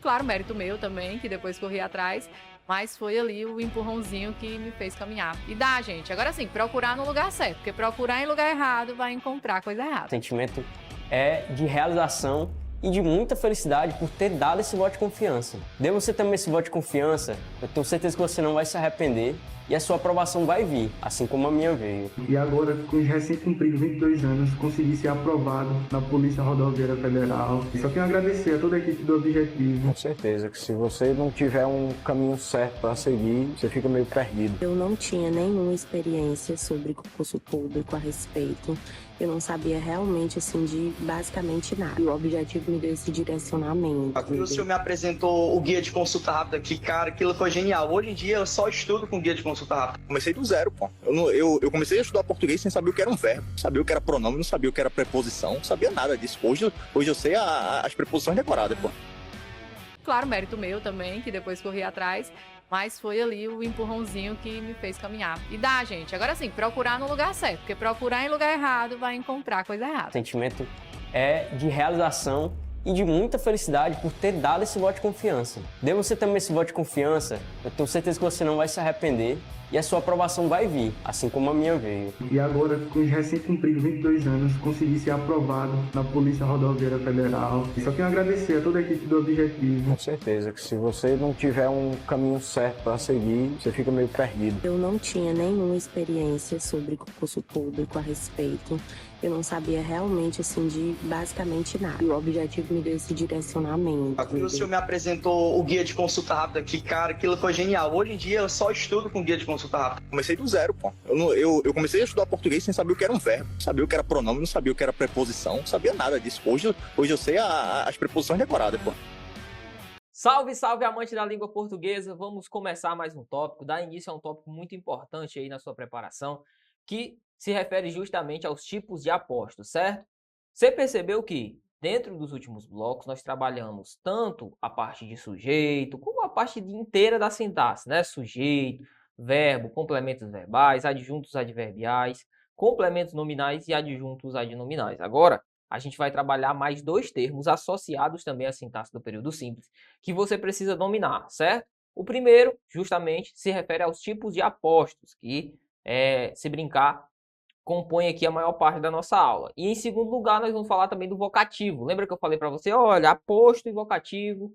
Claro, mérito meu também, que depois corri atrás, mas foi ali o empurrãozinho que me fez caminhar. E dá, gente. Agora sim, procurar no lugar certo, porque procurar em lugar errado vai encontrar coisa O errada. sentimento é de realização e de muita felicidade por ter dado esse voto de confiança. Dê você também esse voto de confiança, eu tenho certeza que você não vai se arrepender e a sua aprovação vai vir, assim como a minha veio. E agora, com os recém-cumpridos 22 anos, consegui ser aprovado na Polícia Rodoviária Federal. E só tenho a agradecer a toda a equipe do Objetivo. Com certeza que se você não tiver um caminho certo para seguir, você fica meio perdido. Eu não tinha nenhuma experiência sobre concurso público a respeito. Eu não sabia realmente, assim, de basicamente nada. E o Objetivo me deu esse direcionamento. O senhor me apresentou o guia de consulta rápida, que, cara, aquilo foi genial. Hoje em dia eu só estudo com guia de consulta rápida. Comecei do zero, pô. Eu comecei a estudar português sem saber o que era um verbo, sabia o que era pronome, não sabia o que era preposição, não sabia nada disso. Hoje eu sei as preposições decoradas, pô. Claro, mérito meu também, que depois corri atrás, mas foi ali o empurrãozinho que me fez caminhar. E dá, gente. Agora sim, procurar no lugar certo, porque procurar em lugar errado vai encontrar coisa errada. O sentimento é de realização e de muita felicidade por ter dado esse voto de confiança. Dê você também esse voto de confiança, eu tenho certeza que você não vai se arrepender e a sua aprovação vai vir, assim como a minha veio. E agora, com os recém-cumpridos 22 anos, consegui ser aprovado na Polícia Rodoviária Federal. E só tenho a agradecer a toda a equipe do Objetivo. Com certeza que se você não tiver um caminho certo para seguir, você fica meio perdido. Eu não tinha nenhuma experiência sobre concurso público a respeito. Eu não sabia realmente, assim, de basicamente nada. E o Objetivo me deu esse direcionamento. O senhor me apresentou o guia de consulta rápida, que, cara, aquilo foi genial. Hoje em dia eu só estudo com guia de consulta rápida. Comecei do zero, pô. Eu comecei a estudar português sem saber o que era um verbo, não sabia o que era pronome, não sabia o que era preposição, não sabia nada disso. Hoje eu sei as preposições decoradas, pô. Salve, salve, amante da língua portuguesa! Vamos começar mais um tópico. Dar início a um tópico muito importante aí na sua preparação, que se refere justamente aos tipos de apostos, certo? Você percebeu que dentro dos últimos blocos nós trabalhamos tanto a parte de sujeito, como a parte inteira da sintaxe, né? Sujeito, verbo, complementos verbais, adjuntos adverbiais, complementos nominais e adjuntos adnominais. Agora, a gente vai trabalhar mais dois termos associados também à sintaxe do período simples, que você precisa dominar, certo? O primeiro, justamente, se refere aos tipos de apostos, que, se brincar, compõe aqui a maior parte da nossa aula. E em segundo lugar, nós vamos falar também do vocativo. Lembra que eu falei para você, olha, aposto e vocativo,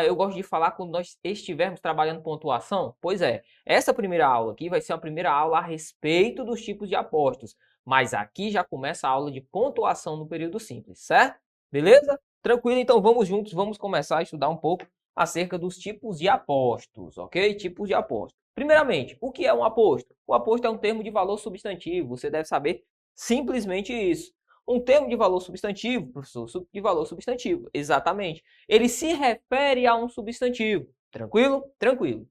eu gosto de falar quando nós estivermos trabalhando pontuação? Pois é, essa primeira aula aqui vai ser a primeira aula a respeito dos tipos de apostos. Mas aqui já começa a aula de pontuação no período simples, certo? Beleza? Tranquilo, então vamos juntos, vamos começar a estudar um pouco acerca dos tipos de apostos, ok? Tipos de apostos. Primeiramente, o que é um aposto? O aposto é um termo de valor substantivo, você deve saber simplesmente isso. Um termo de valor substantivo, professor, de valor substantivo, exatamente. Ele se refere a um substantivo, tranquilo? Tranquilo.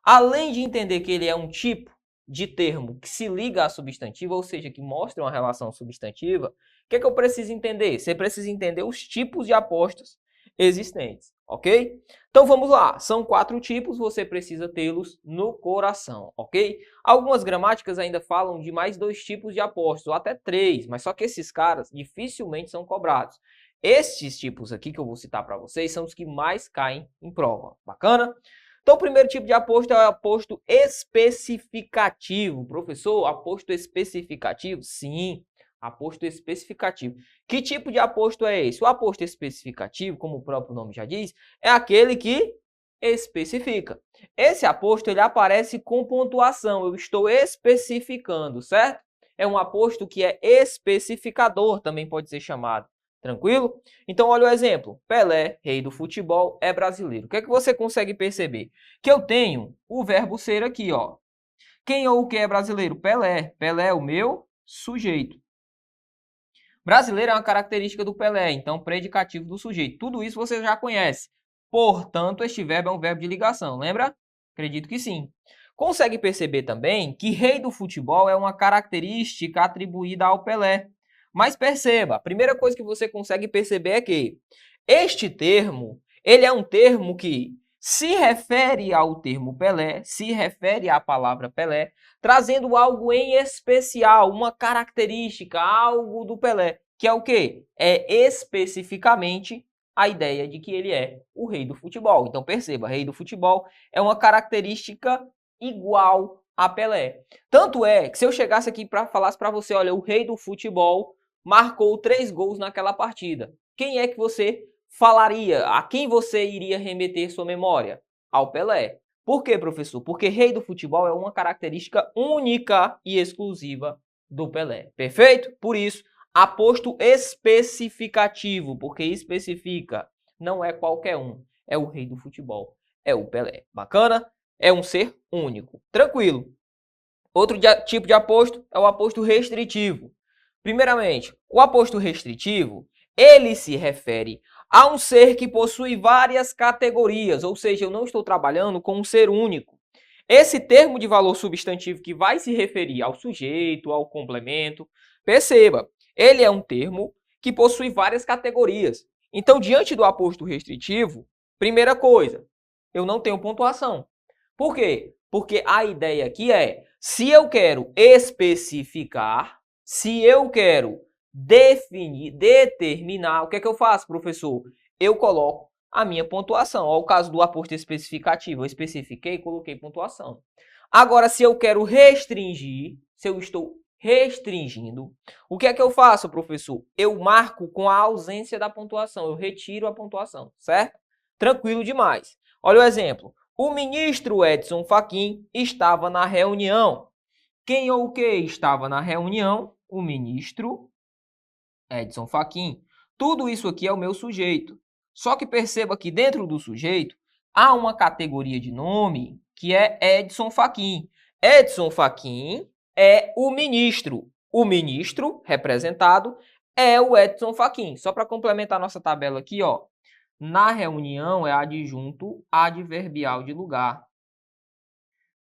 Além de entender que ele é um tipo de termo que se liga a substantivo, ou seja, que mostra uma relação substantiva, o que é que eu preciso entender? Você precisa entender os tipos de apostos existentes, ok? Então vamos lá, são 4 tipos, você precisa tê-los no coração, ok? Algumas gramáticas ainda falam de mais 2 tipos de apostos, ou até 3, mas só que esses caras dificilmente são cobrados. Estes tipos aqui que eu vou citar para vocês são os que mais caem em prova, bacana? Então o primeiro tipo de aposto é o aposto especificativo. Professor, aposto especificativo? Sim, aposto especificativo. Que tipo de aposto é esse? O aposto especificativo, como o próprio nome já diz, é aquele que especifica. Esse aposto ele aparece com pontuação, eu estou especificando, certo? É um aposto que é especificador, também pode ser chamado. Tranquilo? Então olha o exemplo. Pelé, rei do futebol, é brasileiro. O que é que você consegue perceber? Que eu tenho o verbo ser aqui, ó. Quem ou o que é brasileiro? Pelé. Pelé é o meu sujeito. Brasileiro é uma característica do Pelé, então predicativo do sujeito. Tudo isso você já conhece. Portanto, este verbo é um verbo de ligação, lembra? Acredito que sim. Consegue perceber também que rei do futebol é uma característica atribuída ao Pelé. Mas perceba, a primeira coisa que você consegue perceber é que este termo, ele é um termo que se refere ao termo Pelé, se refere à palavra Pelé, trazendo algo em especial, uma característica, algo do Pelé, que é o quê? É especificamente a ideia de que ele é o rei do futebol. Então perceba, rei do futebol é uma característica igual a Pelé. Tanto é que se eu chegasse aqui para falasse para você, olha, o rei do futebol marcou 3 gols naquela partida. Quem é que você falaria? A quem você iria remeter sua memória? Ao Pelé. Por quê, professor? Porque rei do futebol é uma característica única e exclusiva do Pelé. Perfeito? Por isso, aposto especificativo, porque especifica, não é qualquer um, é o rei do futebol, é o Pelé. Bacana? É um ser único. Tranquilo. Outro tipo de aposto é o aposto restritivo. Primeiramente, o aposto restritivo, ele se refere a um ser que possui várias categorias, ou seja, eu não estou trabalhando com um ser único. Esse termo de valor substantivo que vai se referir ao sujeito, ao complemento, perceba, ele é um termo que possui várias categorias. Então, diante do aposto restritivo, primeira coisa, eu não tenho pontuação. Por quê? Porque a ideia aqui é, se eu quero especificar, se eu quero definir, determinar, o que é que eu faço, professor? Eu coloco a minha pontuação. Olha o caso do aposto especificativo. Eu especifiquei e coloquei pontuação. Agora, se eu quero restringir, se eu estou restringindo, o que é que eu faço, professor? Eu marco com a ausência da pontuação. Eu retiro a pontuação, certo? Tranquilo demais. Olha o exemplo. O ministro Edson Fachin estava na reunião. Quem ou o que estava na reunião? O ministro Edson Fachin. Tudo isso aqui é o meu sujeito. Só que perceba que dentro do sujeito há uma categoria de nome que é Edson Fachin. Edson Fachin é o ministro. O ministro representado é o Edson Fachin. Só para complementar nossa tabela aqui, ó. Na reunião é adjunto adverbial de lugar.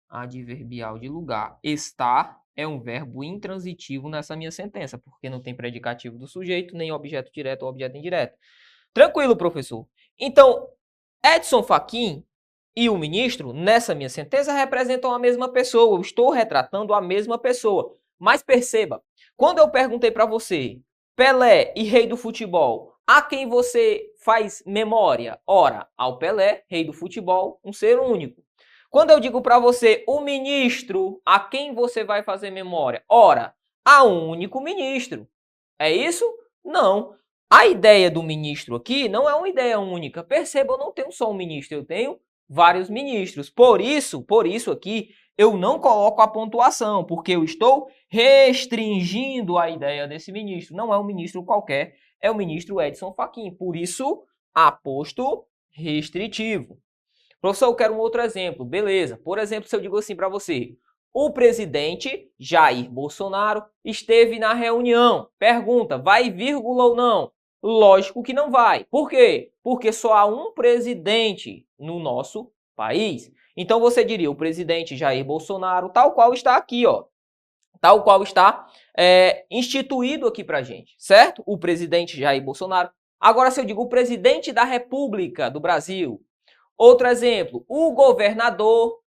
Adverbial de lugar. Estar é um verbo intransitivo nessa minha sentença, porque não tem predicativo do sujeito, nem objeto direto ou objeto indireto. Tranquilo, professor. Então, Edson Fachin e o ministro, nessa minha sentença, representam a mesma pessoa. Eu estou retratando a mesma pessoa. Mas perceba, quando eu perguntei para você, Pelé e rei do futebol, a quem você faz memória? Ora, ao Pelé, rei do futebol, um ser único. Quando eu digo para você, o ministro, a quem você vai fazer memória? Ora, a um único ministro. É isso? Não. A ideia do ministro aqui não é uma ideia única. Perceba, eu não tenho só um ministro, eu tenho vários ministros. Por isso aqui, eu não coloco a pontuação, porque eu estou restringindo a ideia desse ministro. Não é um ministro qualquer, é o ministro Edson Fachin. Por isso, aposto restritivo. Professor, eu quero um outro exemplo. Beleza. Por exemplo, se eu digo assim para você, o presidente Jair Bolsonaro esteve na reunião. Pergunta, vai vírgula ou não? Lógico que não vai. Por quê? Porque só há um presidente no nosso país. Então você diria, o presidente Jair Bolsonaro, tal qual está aqui, ó. Tal qual está instituído aqui pra gente, certo? O presidente Jair Bolsonaro. Agora, se eu digo o presidente da República do Brasil. Outro exemplo, o governador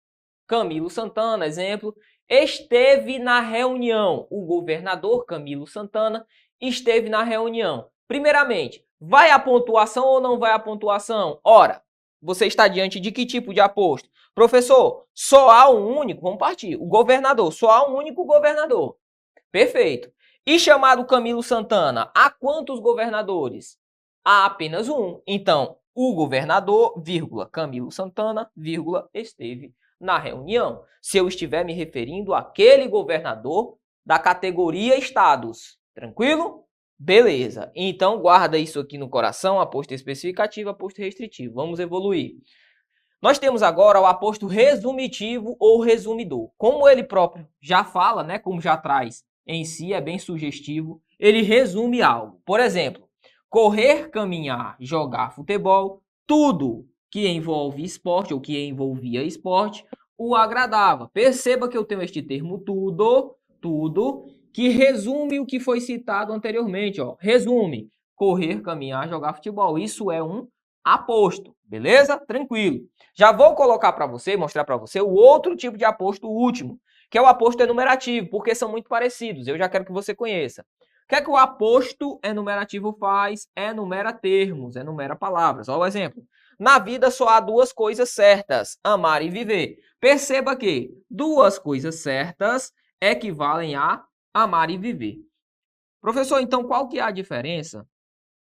Camilo Santana, exemplo, esteve na reunião. O governador Camilo Santana esteve na reunião. Primeiramente, vai a pontuação ou não vai a pontuação? Ora, você está diante de que tipo de aposto? Professor, só há um único, vamos partir, o governador, só há um único governador. Perfeito. E chamado Camilo Santana, há quantos governadores? Há apenas um. Então, o governador, vírgula, Camilo Santana, vírgula, esteve na reunião. Se eu estiver me referindo àquele governador da categoria estados. Tranquilo? Beleza. Então, guarda isso aqui no coração, aposto especificativo, aposto restritivo. Vamos evoluir. Nós temos agora o aposto resumitivo ou resumidor. Como ele próprio já fala, né, como já traz em si, é bem sugestivo, ele resume algo. Por exemplo, correr, caminhar, jogar futebol, tudo que envolve esporte ou que envolvia esporte, o agradava. Perceba que eu tenho este termo tudo, que resume o que foi citado anteriormente. Ó. Resume, correr, caminhar, jogar futebol. Isso é um aposto, beleza? Tranquilo. Já vou colocar para você, mostrar para você o outro tipo de aposto, o último, que é o aposto enumerativo, porque são muito parecidos. Eu já quero que você conheça. que é que o aposto enumerativo faz? Enumera termos, enumera palavras. Olha o exemplo. Na vida só há duas coisas certas, amar e viver. Perceba que duas coisas certas equivalem a amar e viver. Professor, então qual que é a diferença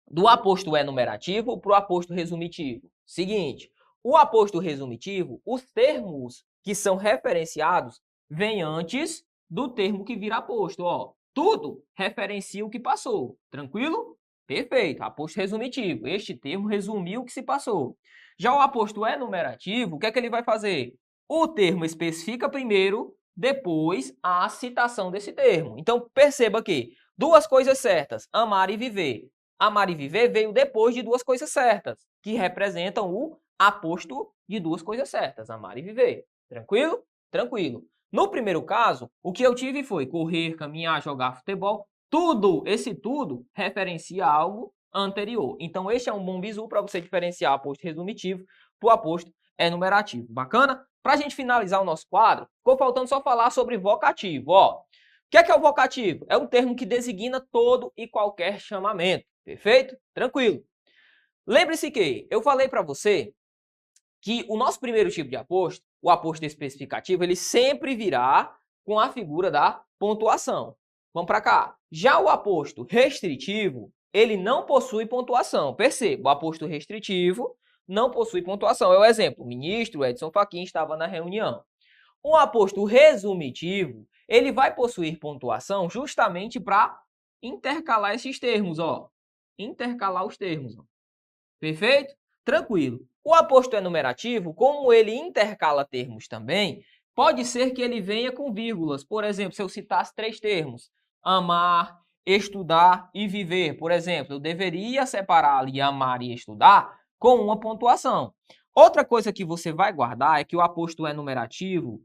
do aposto enumerativo para o aposto resumitivo? Seguinte, o aposto resumitivo, os termos que são referenciados vêm antes do termo que vira aposto. Ó, tudo referencia o que passou. Tranquilo? Perfeito. Aposto resumitivo. Este termo resumiu o que se passou. Já o aposto enumerativo, o que é que ele vai fazer? O termo especifica primeiro, depois a citação desse termo. Então, perceba que duas coisas certas, amar e viver. Amar e viver veio depois de duas coisas certas, que representam o aposto de duas coisas certas, amar e viver. Tranquilo? Tranquilo. No primeiro caso, o que eu tive foi correr, caminhar, jogar futebol. Tudo, esse tudo, referencia algo anterior. Então, este é um bom bizu para você diferenciar o aposto resumitivo para o aposto enumerativo. Bacana? Para a gente finalizar o nosso quadro, ficou faltando só falar sobre vocativo. Ó, o que é o vocativo? É um termo que designa todo e qualquer chamamento. Perfeito? Tranquilo. Lembre-se que eu falei para você que o nosso primeiro tipo de aposto, o aposto especificativo, ele sempre virá com a figura da pontuação. Vamos para cá. Já o aposto restritivo, ele não possui pontuação. Perceba, o aposto restritivo não possui pontuação. É o exemplo. O ministro Edson Fachin estava na reunião. O aposto resumitivo, ele vai possuir pontuação justamente para intercalar esses termos, ó. Intercalar os termos, ó. Perfeito? Tranquilo. O aposto enumerativo, como ele intercala termos também, pode ser que ele venha com vírgulas. Por exemplo, se eu citasse três termos, amar, estudar e viver, por exemplo, eu deveria separar ali amar e estudar com uma pontuação. Outra coisa que você vai guardar é que o aposto enumerativo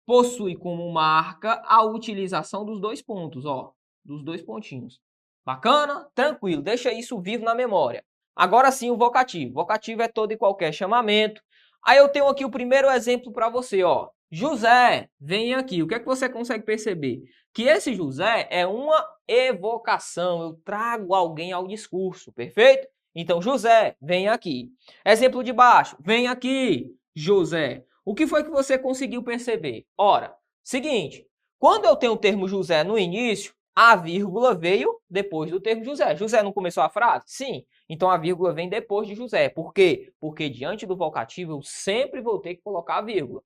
possui como marca a utilização dos dois pontos, ó, dos dois pontinhos. Bacana? Tranquilo, deixa isso vivo na memória. Agora sim o vocativo. Vocativo é todo e qualquer chamamento. Aí eu tenho aqui o primeiro exemplo para você, ó. José, vem aqui. O que é que você consegue perceber? Que esse José é uma evocação. Eu trago alguém ao discurso, perfeito? Então, José, vem aqui. Exemplo de baixo, vem aqui, José. O que foi que você conseguiu perceber? Ora, seguinte, quando eu tenho o termo José no início, a vírgula veio depois do termo José. José não começou a frase? Sim. Então, a vírgula vem depois de José. Por quê? Porque diante do vocativo, eu sempre vou ter que colocar a vírgula.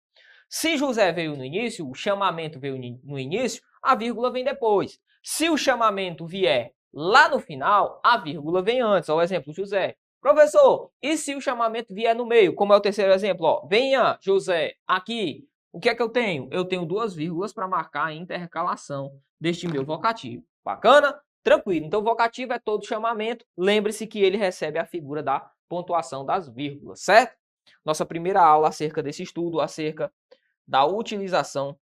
Se José veio no início, o chamamento veio no início, a vírgula vem depois. Se o chamamento vier lá no final, a vírgula vem antes. Ó, o exemplo, José. Professor, e se o chamamento vier no meio? Como é o terceiro exemplo? Ó, venha, José, aqui. O que é que eu tenho? Eu tenho duas vírgulas para marcar a intercalação deste meu vocativo. Bacana? Tranquilo. Então, vocativo é todo chamamento. Lembre-se que ele recebe a figura da pontuação das vírgulas, certo? Nossa primeira aula acerca desse estudo, acerca da utilização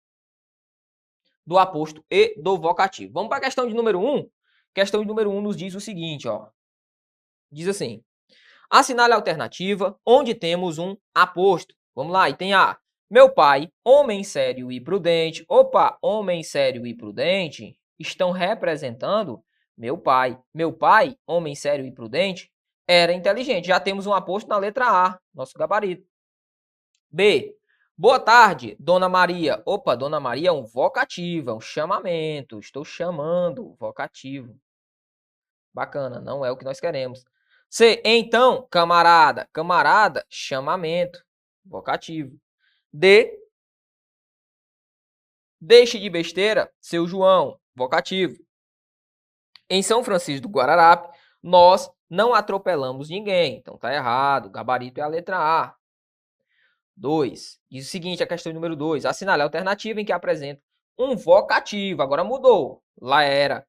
do aposto e do vocativo. Vamos para a questão de número 1. Questão de número 1 nos diz o seguinte, ó. Diz assim: assinale a alternativa onde temos um aposto. Vamos lá, item A. Meu pai, homem sério e prudente. Opa, homem sério e prudente estão representando meu pai. Meu pai, homem sério e prudente, era inteligente. Já temos um aposto na letra A, nosso gabarito. B. Boa tarde, Dona Maria. Opa, Dona Maria é um vocativo, é um chamamento. Estou chamando, vocativo. Bacana, não é o que nós queremos. C. Então, camarada. Camarada, chamamento, vocativo. D. Deixe de besteira, seu João, vocativo. Em São Francisco do Guararapi, nós não atropelamos ninguém. Então tá errado, o gabarito é a letra A. 2. Diz o seguinte, a questão número 2. Assinale a alternativa em que apresenta um vocativo. Agora mudou. Lá era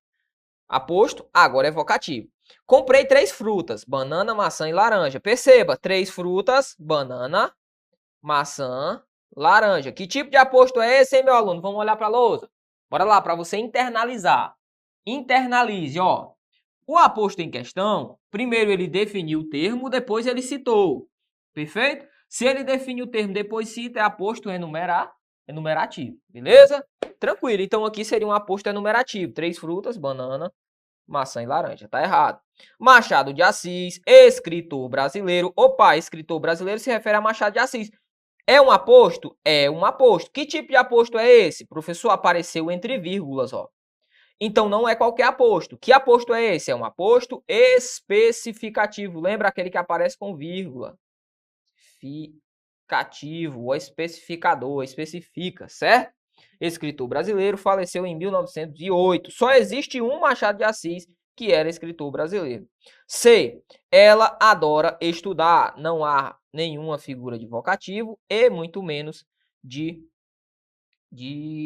aposto, agora é vocativo. Comprei 3 frutas, banana, maçã e laranja. Perceba, 3 frutas, banana, maçã, laranja. Que tipo de aposto é esse, hein, meu aluno? Vamos olhar para a lousa. Bora lá, para você internalizar. Internalize, ó. O aposto em questão, primeiro ele definiu o termo, depois ele citou. Perfeito? Se ele define o termo, depois cita, é aposto enumerativo. Beleza? Tranquilo. Então aqui seria um aposto enumerativo. 3 frutas, banana, Maçã e laranja, tá errado. Machado de Assis, escritor brasileiro. Opa, escritor brasileiro se refere a Machado de Assis. É um aposto? É um aposto. Que tipo de aposto é esse? Professor, apareceu entre vírgulas, ó. Então não é qualquer aposto. Que aposto é esse? É um aposto especificativo. Lembra aquele que aparece com vírgula? Ficativo, ou especificador, especifica, certo? Escritor brasileiro, faleceu em 1908. Só existe um Machado de Assis que era escritor brasileiro. C. Ela adora estudar. Não há nenhuma figura de vocativo e muito menos de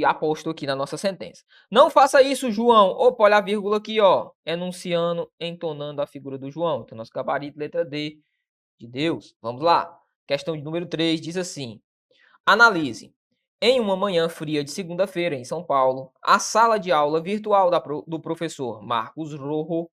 aposto aqui na nossa sentença. Não faça isso, João. Opa, olha a vírgula aqui, ó. Enunciando, entonando a figura do João. Então, nosso gabarito, letra D, de Deus. Vamos lá. Questão de número 3 diz assim. Analise. Em uma manhã fria de segunda-feira, em São Paulo, a sala de aula virtual do professor Marcos Rojo,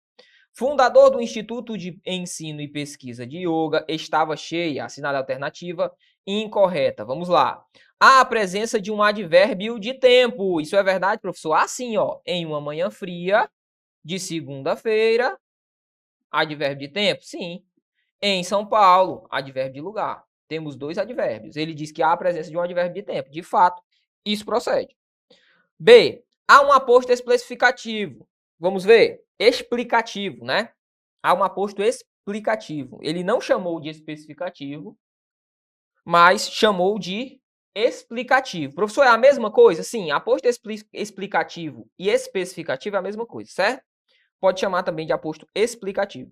fundador do Instituto de Ensino e Pesquisa de Yoga, estava cheia. Assinale a alternativa incorreta. Vamos lá. Há a presença de um advérbio de tempo. Isso é verdade, professor? Assim, ó. Em uma manhã fria de segunda-feira, advérbio de tempo? Sim. Em São Paulo, advérbio de lugar. Temos dois advérbios. Ele diz que há a presença de um advérbio de tempo. De fato, isso procede. B. Há um aposto especificativo. Vamos ver. Explicativo, né? Há um aposto explicativo. Ele não chamou de especificativo, mas chamou de explicativo. Professor, é a mesma coisa? Sim, aposto explicativo e especificativo é a mesma coisa, certo? Pode chamar também de aposto explicativo.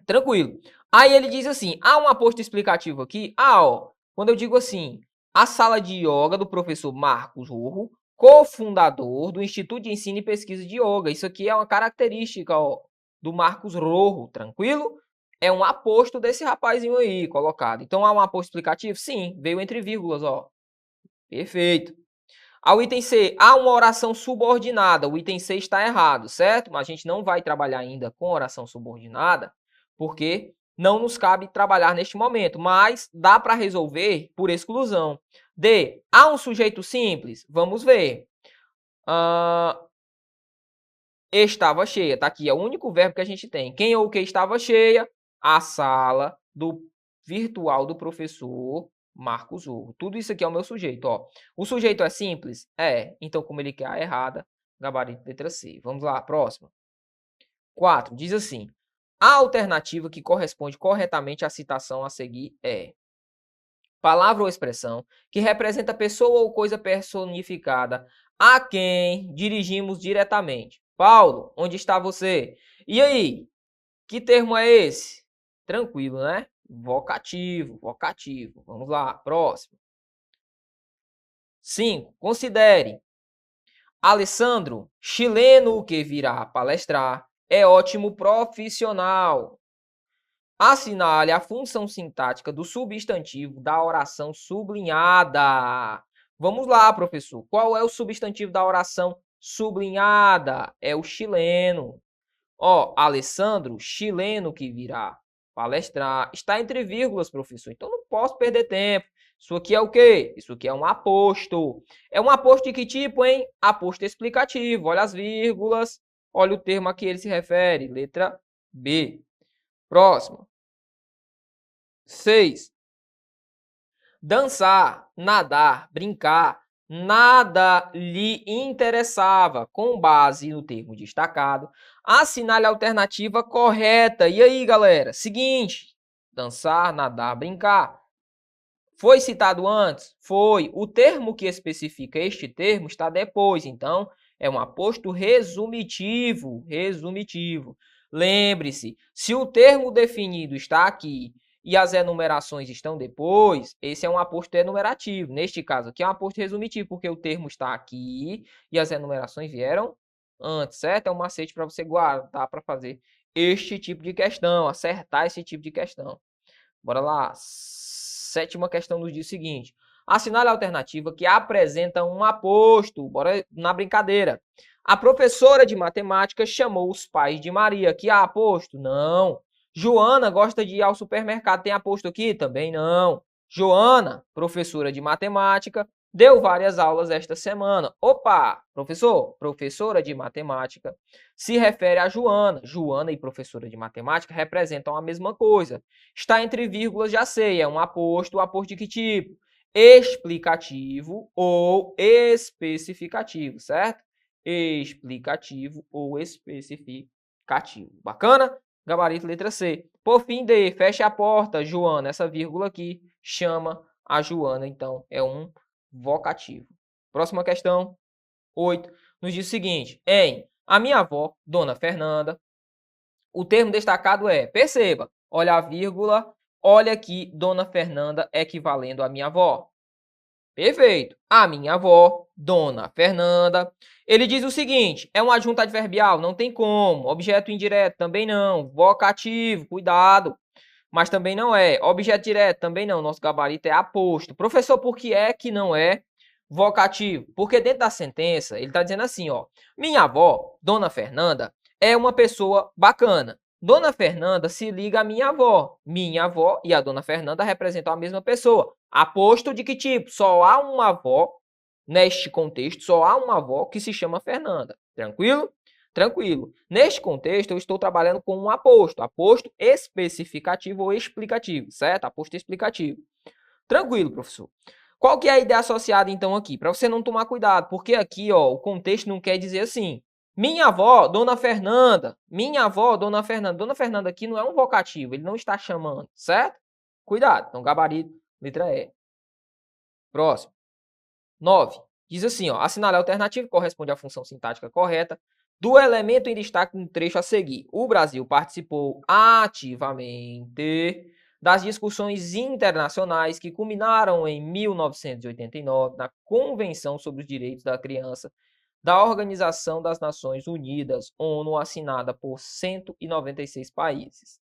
Tranquilo. Aí ele diz assim, há um aposto explicativo aqui? Ó, quando eu digo assim, a sala de yoga do professor Marcos Rojo, cofundador do Instituto de Ensino e Pesquisa de Yoga. Isso aqui é uma característica, ó, do Marcos Rojo, tranquilo? É um aposto desse rapazinho aí, colocado. Então, há um aposto explicativo? Sim, veio entre vírgulas, ó. Perfeito. Ao item C, há uma oração subordinada. O item C está errado, certo? Mas a gente não vai trabalhar ainda com oração subordinada, porque não nos cabe trabalhar neste momento, mas dá para resolver por exclusão. D, há um sujeito simples? Vamos ver. Estava cheia, tá aqui, é o único verbo que a gente tem. Quem ou o que estava cheia? A sala do virtual do professor Marcos Rojo. Tudo isso aqui é o meu sujeito, ó. O sujeito é simples? É. Então, como ele quer a errada, gabarito letra C. Vamos lá, próxima. 4, diz assim. A alternativa que corresponde corretamente à citação a seguir é palavra ou expressão que representa pessoa ou coisa personificada a quem dirigimos diretamente. Paulo, onde está você? E aí? Que termo é esse? Tranquilo, né? Vocativo, vocativo. Vamos lá, próximo. 5. Considere. Alessandro, chileno que virá palestrar, é ótimo profissional. Assinale a função sintática do substantivo da oração sublinhada. Vamos lá, professor. Qual é o substantivo da oração sublinhada? É o chileno. Ó, Alessandro, chileno que virá palestrar. Está entre vírgulas, professor. Então não posso perder tempo. Isso aqui é o quê? Isso aqui é um aposto. É um aposto de que tipo, hein? Aposto explicativo. Olha as vírgulas. Olha o termo a que ele se refere. Letra B. Próximo. 6. Dançar, nadar, brincar, nada lhe interessava. Com base no termo destacado, assinale a alternativa correta. E aí, galera? Seguinte. Dançar, nadar, brincar. Foi citado antes? Foi. O termo que especifica este termo está depois. Então, é um aposto resumitivo. Resumitivo. Lembre-se, se o termo definido está aqui e as enumerações estão depois, esse é um aposto enumerativo. Neste caso aqui é um aposto resumitivo, porque o termo está aqui e as enumerações vieram antes, certo? É um macete para você guardar, para fazer este tipo de questão, acertar esse tipo de questão. Bora lá. 7ª questão nos diz o seguinte. Assinale a alternativa que apresenta um aposto. Bora na brincadeira. A professora de matemática chamou os pais de Maria. Que há aposto? Não. Joana gosta de ir ao supermercado. Tem aposto aqui? Também não. Joana, professora de matemática, deu várias aulas esta semana. Opa, professor, professora de matemática se refere a Joana. Joana e professora de matemática representam a mesma coisa. Está entre vírgulas, já sei, é um aposto. Aposto de que tipo? Explicativo ou especificativo, certo? Explicativo ou especificativo. Bacana? Gabarito letra C. Por fim, D. Feche a porta, Joana. Essa vírgula aqui chama a Joana, então é um vocativo. Próxima questão, 8, nos diz o seguinte: em a minha avó, Dona Fernanda, o termo destacado é, perceba, olha a vírgula, olha aqui, Dona Fernanda equivalendo a minha avó. Perfeito. A minha avó, Dona Fernanda. Ele diz o seguinte, é um adjunto adverbial, não tem como. Objeto indireto, também não. Vocativo, cuidado. Mas também não é. Objeto direto, também não. Nosso gabarito é aposto. Professor, por que é que não é vocativo? Porque dentro da sentença, ele está dizendo assim, ó. Minha avó, Dona Fernanda, é uma pessoa bacana. Dona Fernanda se liga à minha avó. Minha avó e a Dona Fernanda representam a mesma pessoa. Aposto de que tipo? Só há uma avó, neste contexto, só há uma avó que se chama Fernanda. Tranquilo? Tranquilo. Neste contexto, eu estou trabalhando com um aposto. Aposto especificativo ou explicativo, certo? Aposto explicativo. Tranquilo, professor. Qual que é a ideia associada, então, aqui? Para você não tomar cuidado, porque aqui, ó, o contexto não quer dizer assim. Minha avó, Dona Fernanda. Minha avó, Dona Fernanda. Dona Fernanda aqui não é um vocativo, ele não está chamando, certo? Cuidado. Então, gabarito, letra E. Próximo. 9. Diz assim, ó, assinale a alternativa que corresponde à função sintática correta do elemento em destaque no trecho a seguir. O Brasil participou ativamente das discussões internacionais que culminaram em 1989 na Convenção sobre os Direitos da Criança da Organização das Nações Unidas, ONU, assinada por 196 países.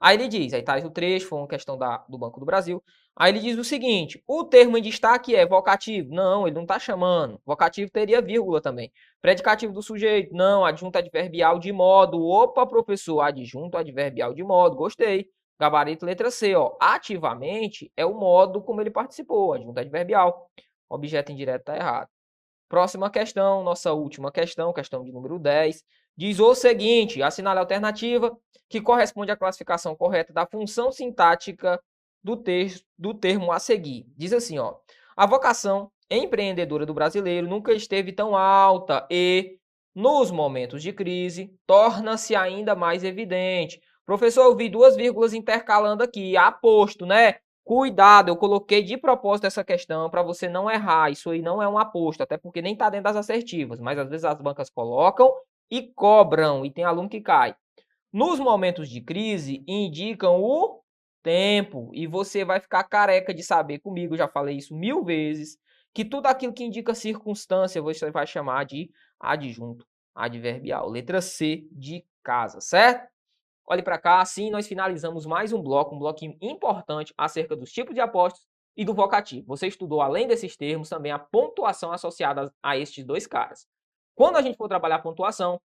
Aí ele diz, aí tá o trecho, foi uma questão do Banco do Brasil. Aí ele diz o seguinte, o termo em destaque é vocativo. Não, ele não está chamando. Vocativo teria vírgula também. Predicativo do sujeito. Não, adjunto adverbial de modo. Opa, professor, adjunto adverbial de modo. Gostei. Gabarito letra C, ó. Ativamente é o modo como ele participou. Adjunto adverbial. Objeto indireto está errado. Próxima questão, nossa última questão, questão de número 10. Diz o seguinte, assinale a alternativa que corresponde à classificação correta da função sintática do termo a seguir. Diz assim, ó, a vocação empreendedora do brasileiro nunca esteve tão alta e, nos momentos de crise, torna-se ainda mais evidente. Professor, eu vi duas vírgulas intercalando aqui, aposto, né? Cuidado, eu coloquei de propósito essa questão para você não errar. Isso aí não é um aposto, até porque nem está dentro das assertivas, mas às vezes as bancas colocam e cobram, e tem aluno que cai. Nos momentos de crise, indicam o tempo, e você vai ficar careca de saber comigo, eu já falei isso 1000 vezes, que tudo aquilo que indica circunstância você vai chamar de adjunto adverbial. Letra C de casa, certo? Olhe para cá, assim nós finalizamos mais um bloquinho importante acerca dos tipos de apostos e do vocativo. Você estudou, além desses termos, também a pontuação associada a estes dois caras. Quando a gente for trabalhar a pontuação,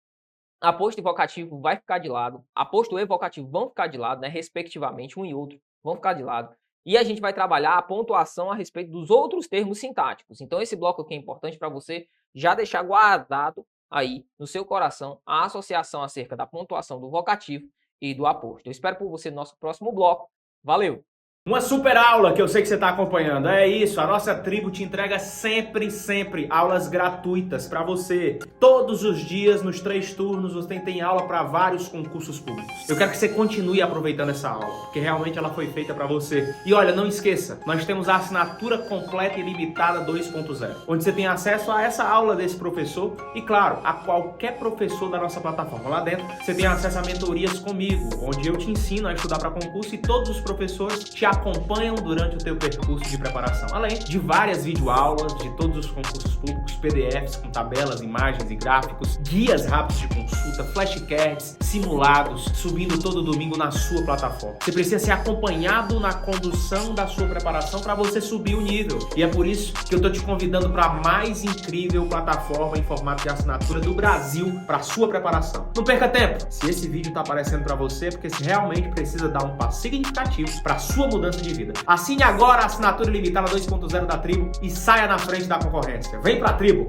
aposto e vocativo vai ficar de lado, aposto e vocativo vão ficar de lado, né, respectivamente, um e outro vão ficar de lado. E a gente vai trabalhar a pontuação a respeito dos outros termos sintáticos. Então esse bloco aqui é importante para você já deixar guardado aí no seu coração a associação acerca da pontuação do vocativo e do aposto. Eu espero por você no nosso próximo bloco. Valeu! Uma super aula que eu sei que você está acompanhando. É isso, a nossa tribo te entrega sempre aulas gratuitas para você. Todos os dias, nos 3 turnos, você tem aula para vários concursos públicos. Eu quero que você continue aproveitando essa aula, porque realmente ela foi feita para você. E olha, não esqueça, nós temos a assinatura completa e limitada 2.0, onde você tem acesso a essa aula desse professor e, claro, a qualquer professor da nossa plataforma. Lá dentro, você tem acesso a mentorias comigo, onde eu te ensino a estudar para concurso e todos os professores te acompanham durante o teu percurso de preparação, além de várias videoaulas de todos os concursos públicos, PDFs com tabelas, imagens e gráficos, guias rápidos de consulta, flashcards, simulados, subindo todo domingo na sua plataforma. Você precisa ser acompanhado na condução da sua preparação para você subir o nível. E é por isso que eu estou te convidando para a mais incrível plataforma em formato de assinatura do Brasil para a sua preparação. Não perca tempo! Se esse vídeo está aparecendo para você, é porque você realmente precisa dar um passo significativo para a sua mudança mudança de vida. Assine agora a assinatura ilimitada 2.0 da Tribo e saia na frente da concorrência. Vem pra Tribo!